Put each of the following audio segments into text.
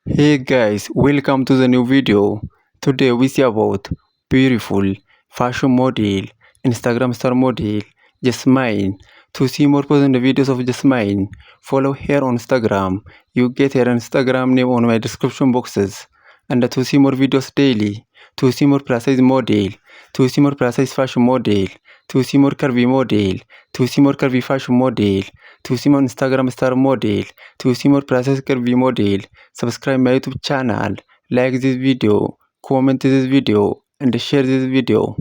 Hey guys, welcome to the new video. Today we see about beautiful fashion model, Instagram star model, Jasmine. To see more present videos of Jasmine, follow her on Instagram. You get her Instagram name on my description boxes. And to see more videos daily, to see more precise model, to see more precise fashion model, to see more curvy model, to see more curvy fashion model, to see more Instagram star model, to see more precise curvy model. Subscribe my YouTube channel, like this video, comment this video, and share this video.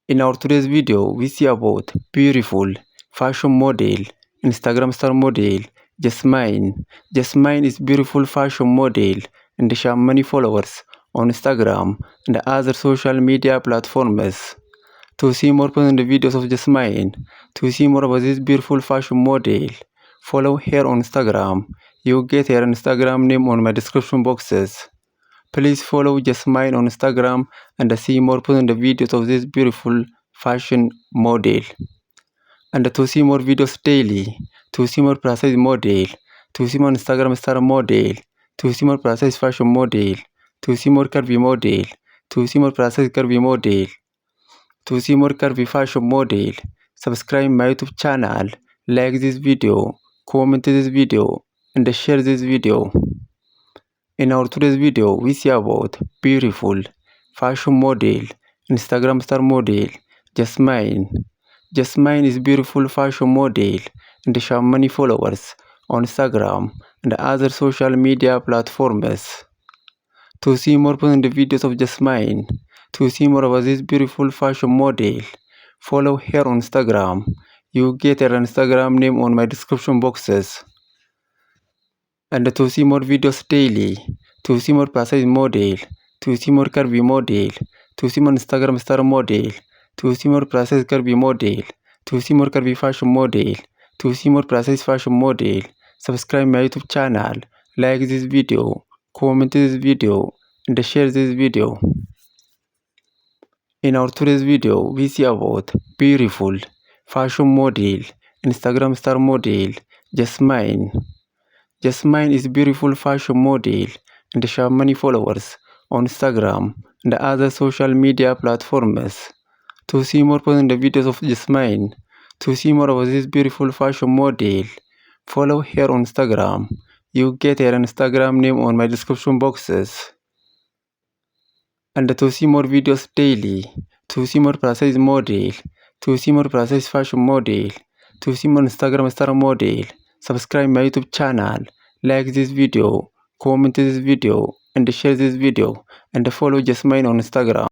In our today's video, we see about beautiful fashion model, Instagram star model, Jasmine. Jasmine is beautiful fashion model and she has many followers on Instagram and other social media platforms. To see more present videos of Jasmine, to see more about this beautiful fashion model, follow her on Instagram. You get her Instagram name on my description boxes. Please follow Jasmine on Instagram and see more present videos of this beautiful fashion model. And to see more videos daily, to see more precise model, to see more Instagram star model, to see more precise fashion model, to see more curvy model, to see more precise curvy model. To see more curvy fashion model, subscribe my YouTube channel, like this video, comment this video, and share this video. In our today's video, we see about beautiful fashion model, Instagram star model, Jasmine. Jasmine is beautiful fashion model and she has many followers on Instagram and other social media platforms. To see more present videos of Jasmine, to see more about this beautiful fashion model, follow her on Instagram. You get her Instagram name on my description boxes. And to see more videos daily, to see more precise model, to see more curvy model, to see more Instagram star model, to see more precise curvy model, to see more curvy fashion model, to see more precise fashion model, subscribe my YouTube channel, like this video, comment this video, and share this video. In our today's video, we see about beautiful fashion model, Instagram star model, Jasmine. Jasmine is beautiful fashion model and she has many followers on Instagram and other social media platforms. To see more present videos of Jasmine, to see more about this beautiful fashion model, follow her on Instagram. You get her Instagram name on my description boxes. And to see more videos daily, to see more precise model, to see more precise fashion model, to see more Instagram star model, subscribe my YouTube channel, like this video, comment this video, and share this video, and follow Jasmine on Instagram.